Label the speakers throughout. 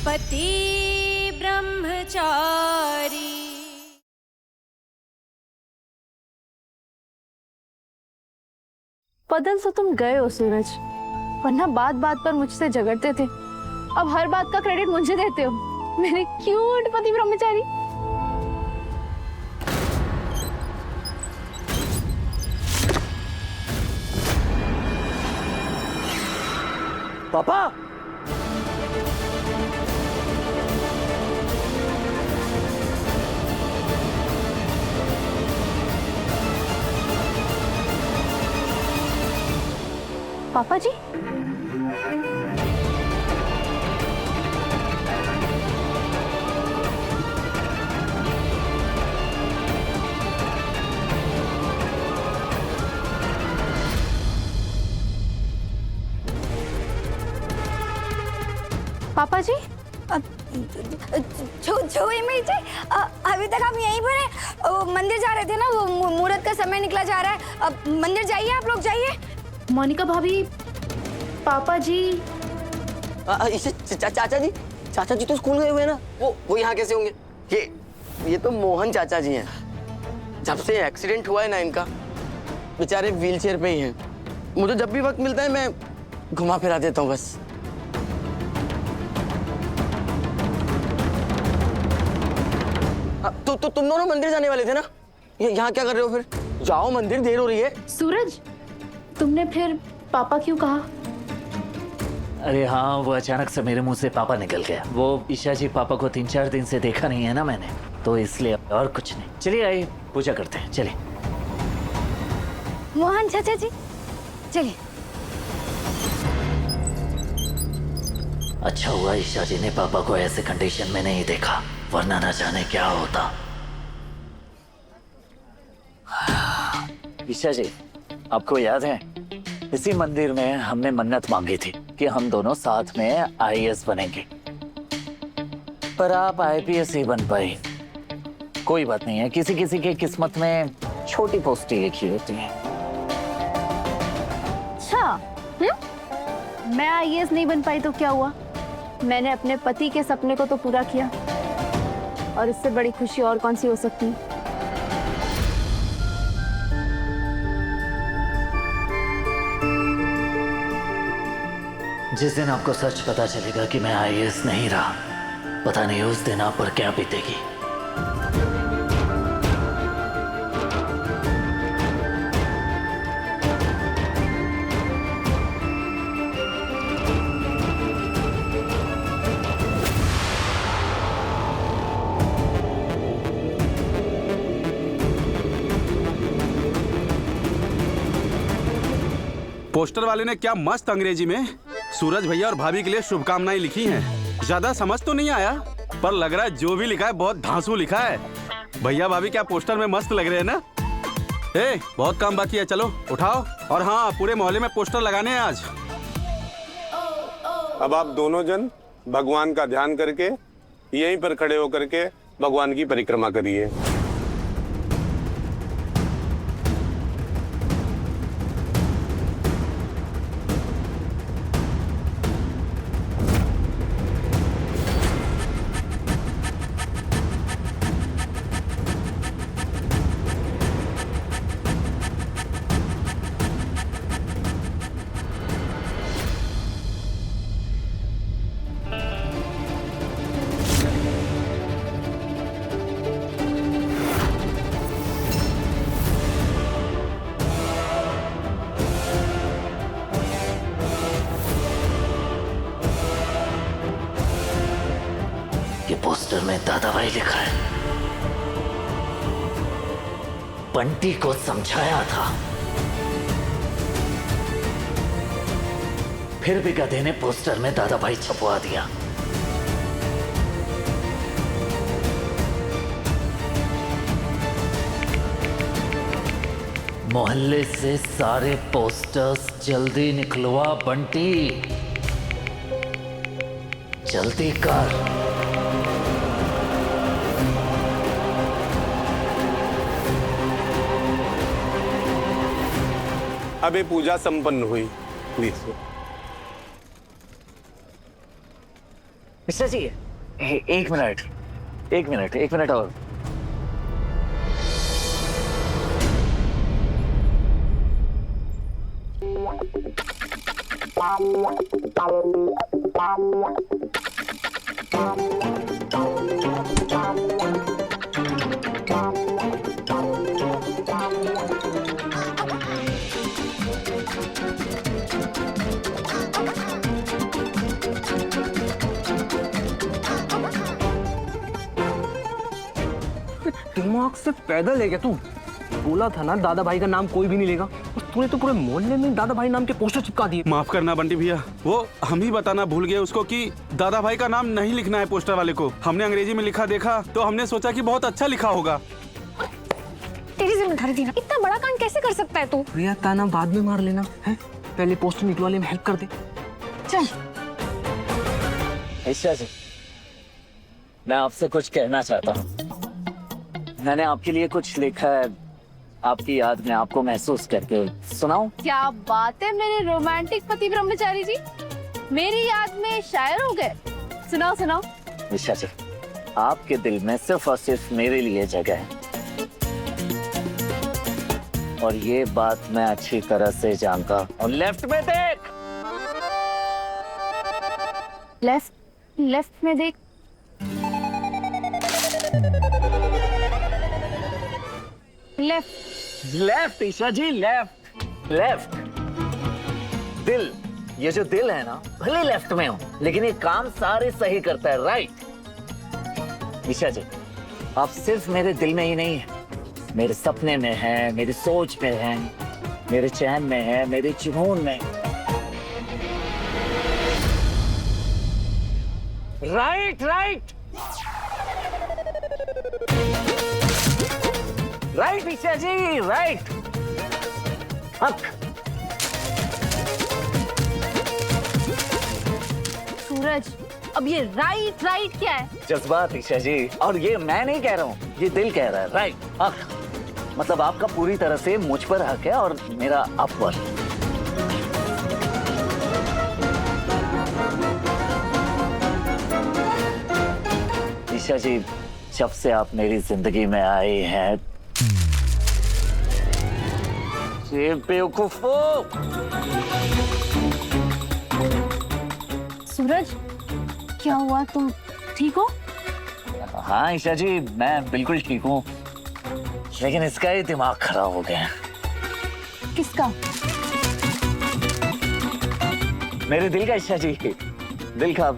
Speaker 1: पति ब्रह्मचारी।
Speaker 2: बदल तो तुम गए हो सूरज, वरना बात बात पर मुझसे झगड़ते थे, अब हर बात का क्रेडिट मुझे देते हो, मेरे क्यूट पति ब्रह्मचारी।
Speaker 3: पापा,
Speaker 2: पापा जी, पापा जी,
Speaker 4: इमली जी, अभी तक आप यहीं पर हैं? मंदिर जा रहे थे ना, वो मुहूर्त का समय निकला जा रहा है, अब मंदिर जाइए, आप लोग जाइए।
Speaker 2: मोनिका भाभी, पापा जी।
Speaker 3: चाचा जी तो स्कूल गए हुए हैं ना, वो यहाँ कैसे होंगे? ये तो मोहन चाचा जी हैं। जब से एक्सीडेंट हुआ है ना इनका, बेचारे व्हीलचेयर पे ही हैं। मुझे जब भी वक्त मिलता है मैं घुमा फिरा देता हूँ बस। तो तुम दोनों मंदिर जाने वाले थे ना, यहाँ क्या कर रहे हो फिर? जाओ मंदिर, देर हो रही है।
Speaker 2: सूरज, तुमने फिर पापा क्यों कहा?
Speaker 5: अरे हाँ, वो अचानक से मेरे मुंह से पापा निकल गया। वो ईशा जी पापा को 3-4 दिन से देखा नहीं है ना मैंने, तो इसलिए, और कुछ नहीं। चलिए आइए पूजा करते हैं, चलिए।
Speaker 4: मोहन चाचा जी, चलिए।
Speaker 5: अच्छा हुआ ईशा जी ने पापा को ऐसे कंडीशन में नहीं देखा, वरना न जाने क्या होता। ईशा जी, आपको याद है इसी मंदिर में हमने मन्नत मांगी थी कि हम दोनों साथ में आईएएस बनेंगे, पर आप आईपीएस ही बन पाई। कोई बात नहीं है, किसी किसी के किस्मत में छोटी पोस्ट ही लिखी होती है।
Speaker 2: अच्छा, मैं आईएएस नहीं बन पाई तो क्या हुआ? मैंने अपने पति के सपने को तो पूरा किया, और इससे बड़ी खुशी और कौन सी हो सकती है?
Speaker 5: जिस दिन आपको सच पता चलेगा कि मैं आईएएस नहीं रहा, पता नहीं उस दिन आप पर क्या बीतेगी।
Speaker 6: पोस्टर वाले ने क्या मस्त अंग्रेजी में सूरज भैया और भाभी के लिए शुभकामनाएं लिखी हैं। ज्यादा समझ तो नहीं आया, पर लग रहा है जो भी लिखा है बहुत धांसू लिखा है। भैया भाभी क्या पोस्टर में मस्त लग रहे हैं ना। बहुत काम बाकी है, चलो उठाओ। और हाँ, पूरे मोहल्ले में पोस्टर लगाने हैं आज।
Speaker 7: अब आप दोनों जन भगवान का ध्यान करके यहीं पर खड़े होकर के भगवान की परिक्रमा करिए।
Speaker 5: पोस्टर में दादा भाई लिखा है। बंटी को समझाया था, फिर भी गधे ने पोस्टर में दादा भाई छपवा दिया। मोहल्ले से सारे पोस्टर्स जल्दी निकलवा बंटी, जल्दी कर।
Speaker 7: अबे पूजा संपन्न हुई, प्लीज।
Speaker 5: मिश्रा जी, एक मिनट, एक मिनट और।
Speaker 1: दिमाग से पैदल है क्या तू? बोला था ना दादा भाई का नाम कोई भी नहीं लेगा। और तूने तो पूरे मोहल्ले में दादा भाई नाम के पोस्टर चिपका दिए।
Speaker 6: माफ करना बंटी भैया, वो हम ही बताना भूल गए उसको कि दादा भाई का नाम नहीं लिखना है पोस्टर वाले को। हमने अंग्रेजी में लिखा देखा तो हमने सोचा कि बहुत अच्छा लिखा होगा।
Speaker 4: तेरी जिम्मेदारी थी ना, इतना बड़ा कांड कैसे कर सकता है तू?
Speaker 1: भैया ताना बाद में मार लेना है, पहले पोस्टर निकलवाने में हेल्प कर दे।
Speaker 4: चल।
Speaker 5: मिश्रा जी, मैं आपसे कुछ कहना चाहता हूँ। मैंने आपके लिए कुछ लिखा है, आपकी याद में आपको महसूस करके सुनाऊं?
Speaker 2: क्या बात है मेरे रोमांटिक पति ब्रह्मचारी जी, मेरी याद में शायर हो गए। सुनाओ सुनाओ।
Speaker 5: मिश्रा जी, आपके दिल में सिर्फ और सिर्फ मेरे लिए जगह है, और ये बात मैं अच्छी तरह से जानता हूँ। और लेफ्ट में देख।
Speaker 2: लेफ्ट में देख।
Speaker 5: लेफ्ट ईशा जी, लेफ्ट। दिल, ये जो दिल है ना, भले लेफ्ट में हो लेकिन ये काम सारे सही करता है, राइट। ईशा जी, आप सिर्फ मेरे दिल में ही नहीं है, मेरे सपने में है, मेरी सोच में है, मेरे चैन में है, मेरे जुनून में। राइट ईशा जी, राइट। हक।
Speaker 2: सूरज, अब ये राइट क्या है?
Speaker 5: जज्बात ईशा जी, और ये मैं नहीं कह रहा हूँ, ये दिल कह रहा है, राइट। हक मतलब आपका पूरी तरह से मुझ पर हक है और मेरा आप पर। ईशा जी, जब से आप मेरी जिंदगी में आए हैं, ये बेवकूफो।
Speaker 2: सूरज, क्या हुआ, तुम ठीक हो?
Speaker 5: हाँ ईशा जी, मैं बिल्कुल ठीक हूँ, लेकिन इसका ही दिमाग खराब हो गया।
Speaker 2: किसका?
Speaker 5: मेरे दिल का ईशा जी, दिल का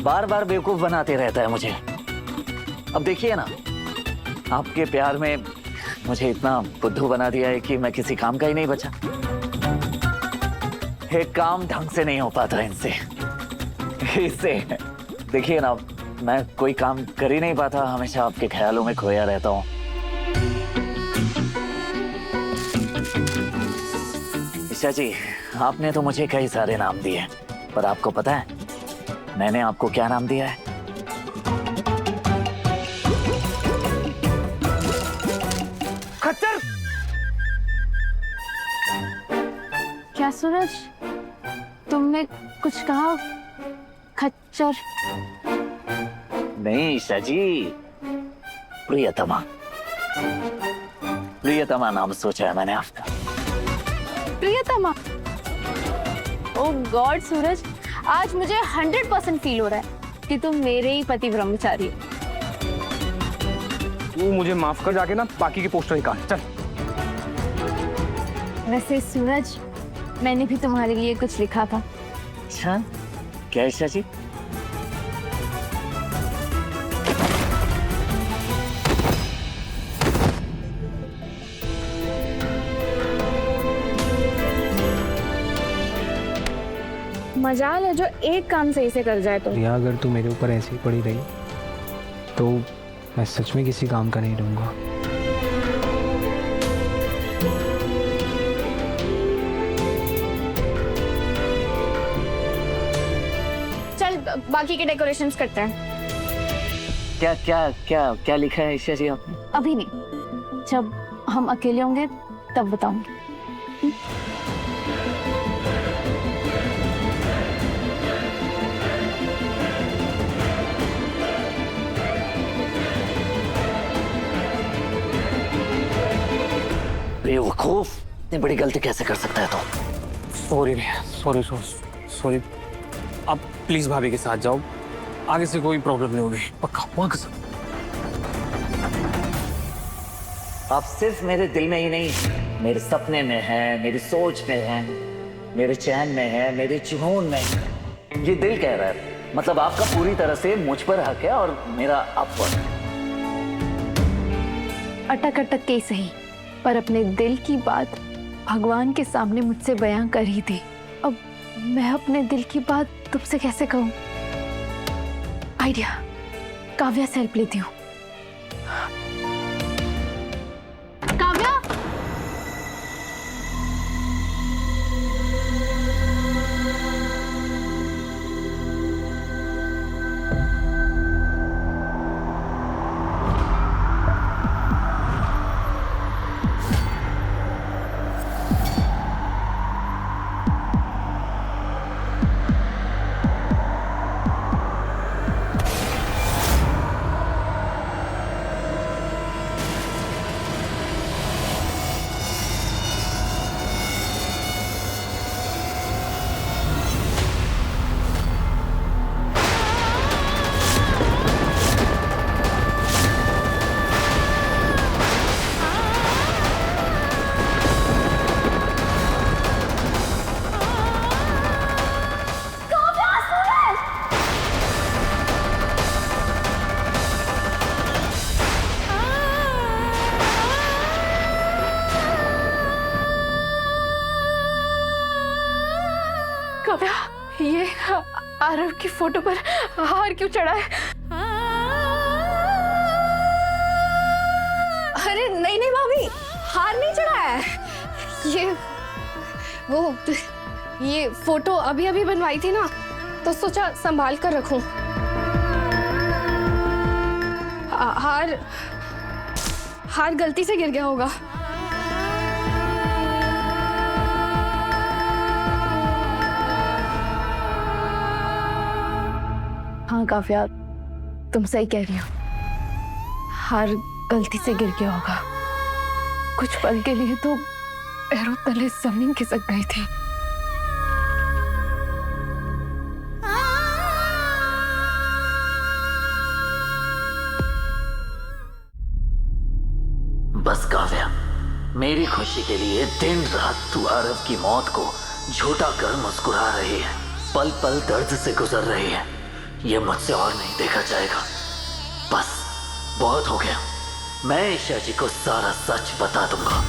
Speaker 5: बार बार बेवकूफ बनाते रहता है मुझे। अब देखिए ना, आपके प्यार में मुझे इतना बुद्धू बना दिया है कि मैं किसी काम का ही नहीं बचा। एक काम ढंग से नहीं हो पाता इनसे। इससे देखिए ना, मैं कोई काम कर ही नहीं पाता, हमेशा आपके ख्यालों में खोया रहता हूँ। ईशा जी, आपने तो मुझे कई सारे नाम दिए, पर आपको पता है मैंने आपको क्या नाम दिया है? खच्चर।
Speaker 2: क्या सूरज, तुमने कुछ कहा? खच्चर?
Speaker 5: नहीं ईशा जी, प्रियतमा। प्रियतमा नाम सोचा है मैंने आपका।
Speaker 2: प्रियतमा? ओह गॉड सूरज, आज मुझे 100% फील हो रहा है कि तुम मेरे ही पति ब्रह्मचारी हो।
Speaker 1: तू मुझे माफ कर, जाके ना बाकी के पोस्टर निकाल। चल।
Speaker 2: वैसे सूरज, मैंने भी तुम्हारे लिए कुछ लिखा था।
Speaker 5: अच्छा, क्या ईशा जी?
Speaker 2: मजाल है जो एक काम सही से कर जाए तो।
Speaker 1: रिया, अगर तू मेरे ऊपर ऐसे ही पड़ी रही तो मैं सच में किसी काम का नहीं रहूंगा।
Speaker 4: चल बाकी के डेकोरेशंस करते हैं।
Speaker 5: क्या क्या क्या क्या लिखा है ईशा जी आपने?
Speaker 2: अभी नहीं, जब हम अकेले होंगे तब बताऊंगी।
Speaker 5: बेवकूफ, इतनी बड़ी गलती कैसे कर सकता है तू?
Speaker 1: Sorry sorry sorry. आप प्लीज भाभी के साथ जाओ, आगे से कोई प्रॉब्लम नहीं होगी, पक्का पक्का।
Speaker 5: आप सिर्फ मेरे दिल में ही नहीं, मेरे सपने में है, मेरी सोच में है, मेरे चैन में है, मेरे जुनून में है। ये दिल कह रहा है, मतलब आपका पूरी तरह से मुझ पर हक है और मेरा आप पर।
Speaker 2: अटक अटक के ही सही, पर अपने दिल की बात भगवान के सामने मुझसे बयां कर ही दी। अब मैं अपने दिल की बात तुमसे कैसे कहूं? आइडिया, काव्या से हेल्प लेती हूँ। काव्या, काव्या, ये आरव की फोटो पर हार क्यों चढ़ा है?
Speaker 4: अरे नहीं नहीं भाभी, हार नहीं चढ़ा है। ये फोटो अभी अभी बनवाई थी ना, तो सोचा संभाल कर रखूं। हार गलती से गिर गया होगा।
Speaker 2: हाँ काव्या, तुम सही कह रही हो, हार गलती से गिर गया होगा। कुछ पल के लिए तो पैरों तले जमीन खिसक गई थी।
Speaker 5: बस काव्या, मेरी खुशी के लिए दिन रात तू आरव की मौत को झूठा कर मुस्कुरा रही है, पल पल दर्द से गुजर रही है। ये मुझसे और नहीं देखा जाएगा। बस बहुत हो गया। मैं ईशा जी को सारा सच बता दूंगा।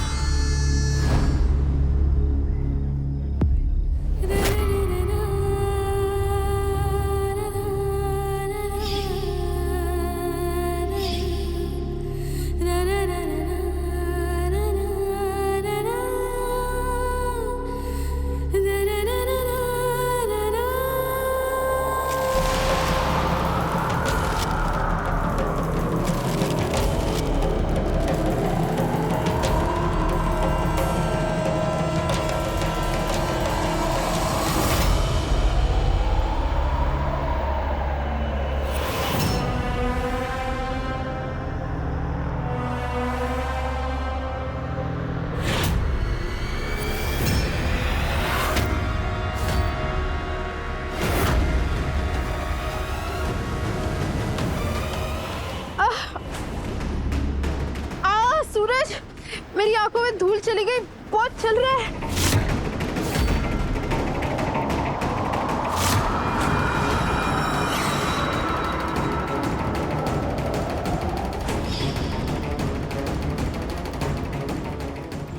Speaker 2: सूरज, मेरी आंखों में धूल चली गई, बहुत चल रहा है।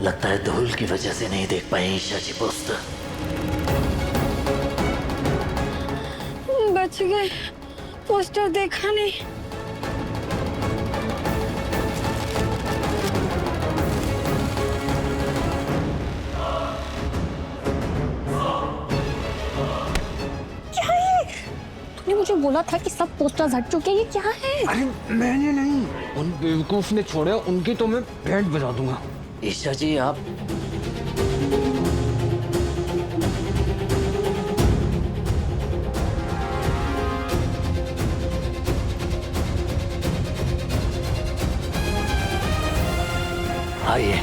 Speaker 5: लगता है धूल की वजह से नहीं देख पाए ईशा जी पोस्टर।
Speaker 4: बच गए, पोस्टर देखा नहीं। मुझे बोला था कि सब पोस्टर्स हट चुके हैं, ये क्या है?
Speaker 1: अरे मैंने नहीं, उन बेवकूफ ने छोड़े, उनकी तो मैं बैंड बजा दूंगा।
Speaker 5: ईशा जी आप आइए।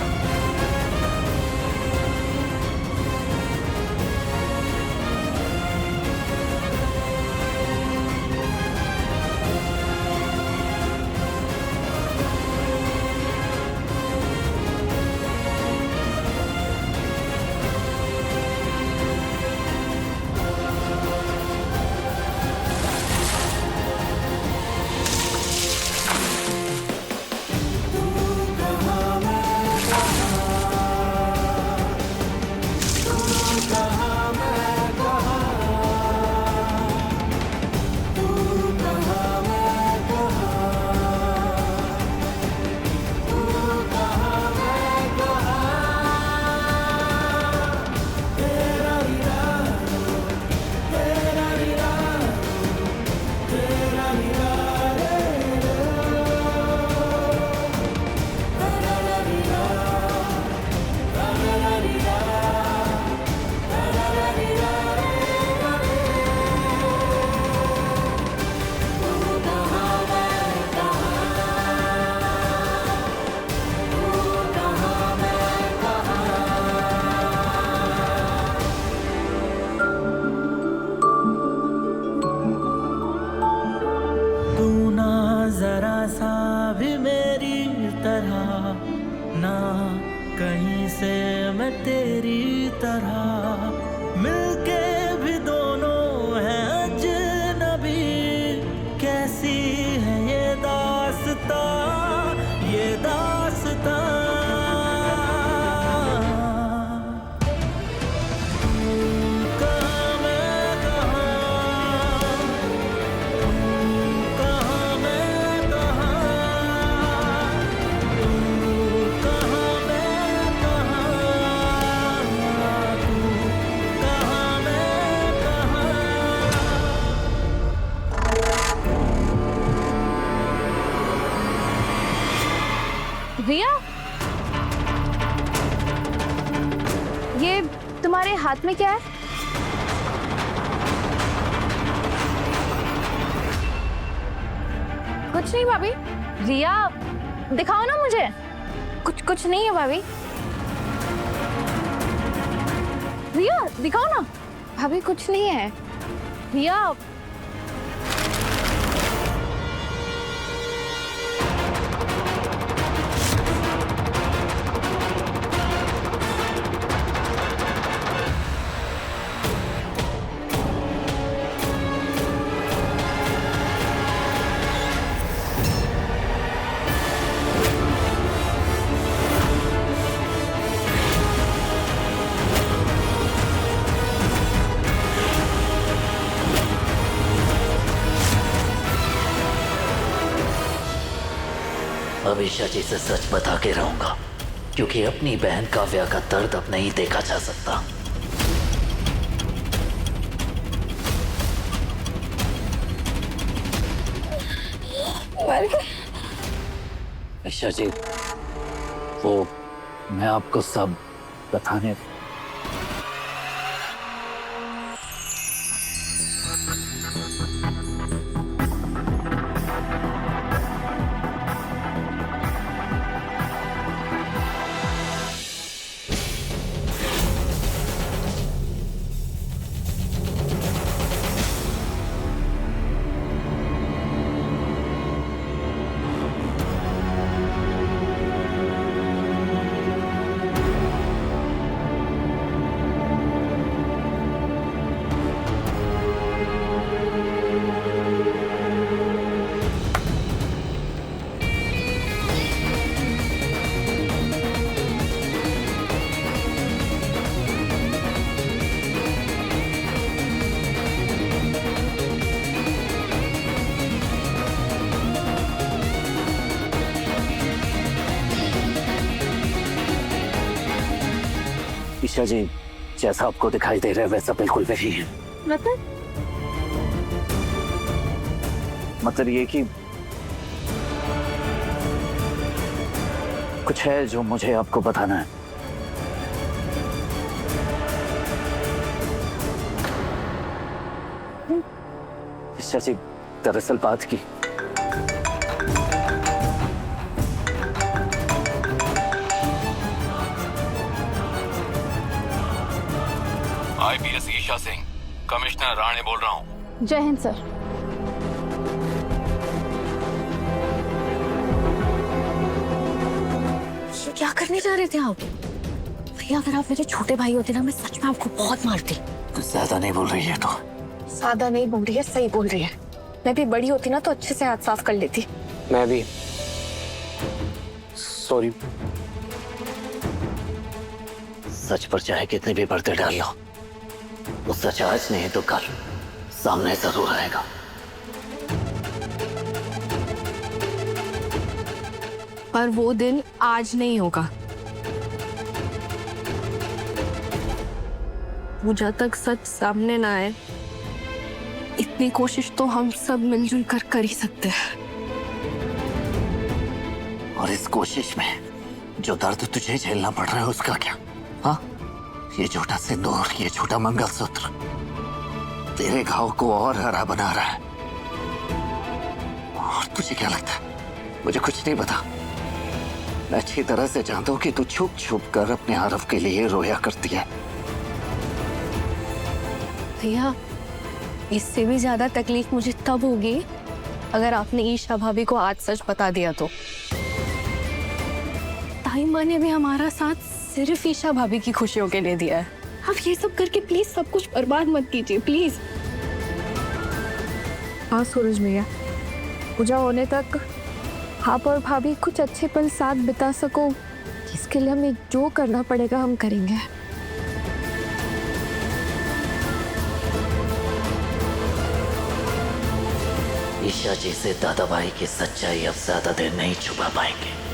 Speaker 8: कहीं से मैं तेरी तरह मिलके भी दोनों हैं अजनबी। कैसी है ये दास्तां, ये दास्तां। कहाँ मैं कहाँ, कहाँ मैं कहाँ, तू कहाँ मैं कहाँ, तू कहाँ मैं कहाँ।
Speaker 2: रिया, ये तुम्हारे हाथ में क्या है? कुछ नहीं भाभी। रिया, दिखाओ ना मुझे। कुछ नहीं है भाभी। रिया, दिखाओ ना। भाभी कुछ नहीं है। रिया,
Speaker 5: हमेशा जी से सच बता के रहूंगा, क्योंकि अपनी बहन काव्या का दर्द अब नहीं देखा जा सकता। ईशा जी, वो मैं आपको सब बताने ईशा जी, जैसा आपको दिखाई दे रहा है वैसा बिल्कुल वही है। मतलब ये कि कुछ है जो मुझे आपको बताना है। ईशा जी, दरअसल बात की
Speaker 6: आईपीएस ईशा सिंह, कमिश्नर राणे बोल रहा हूँ।
Speaker 2: जय हिंद सर।
Speaker 9: ये क्या करने जा रहे थे आप? भैया, अगर आप मेरे छोटे भाई होते ना, मैं सच में आपको बहुत मारती।
Speaker 5: ज्यादा नहीं बोल रही है तो?
Speaker 9: सादा नहीं बोल रही है, सही बोल रही है। मैं भी बड़ी होती ना तो अच्छे से हाथ साफ कर लेती।
Speaker 1: मैं भी सॉरी।
Speaker 5: सच पर चाहे कितने भी पर्दे डाल लो, वो सच आज नहीं तो कल सामने जरूर आएगा।
Speaker 9: पर वो दिन आज नहीं होगा। वो जब तक सच सामने ना आए, इतनी कोशिश तो हम सब मिलजुल कर ही सकते हैं।
Speaker 5: और इस कोशिश में जो दर्द तुझे झेलना पड़ रहा है उसका क्या? हाँ, ये छोटा सिंदूर, ये छोटा मंगलसूत्र तेरे घाव को और हरा बना रहा है। और तुझे क्या लगता है मुझे कुछ नहीं पता? मैं अच्छी तरह से जानता हूँ कि तू छुप छुप कर अपने आरव के लिए रोया करती है।
Speaker 9: भैया, इससे भी ज्यादा तकलीफ मुझे तब होगी अगर आपने ईशा भाभी को आज सच बता दिया तो। भाई माँ ने भी हमारा साथ सिर्फ ईशा भाभी की खुशियों के लिए दिया है। आप ये सब करके प्लीज सब कुछ बर्बाद मत कीजिए प्लीज।
Speaker 2: हाँ सूरज भैया, पूजा होने तक आप और भाभी कुछ अच्छे पल साथ बिता सको, इसके लिए हमें जो करना पड़ेगा हम करेंगे।
Speaker 5: ईशा जी से दादा भाई की सच्चाई अब ज्यादा देर नहीं छुपा पाएंगे।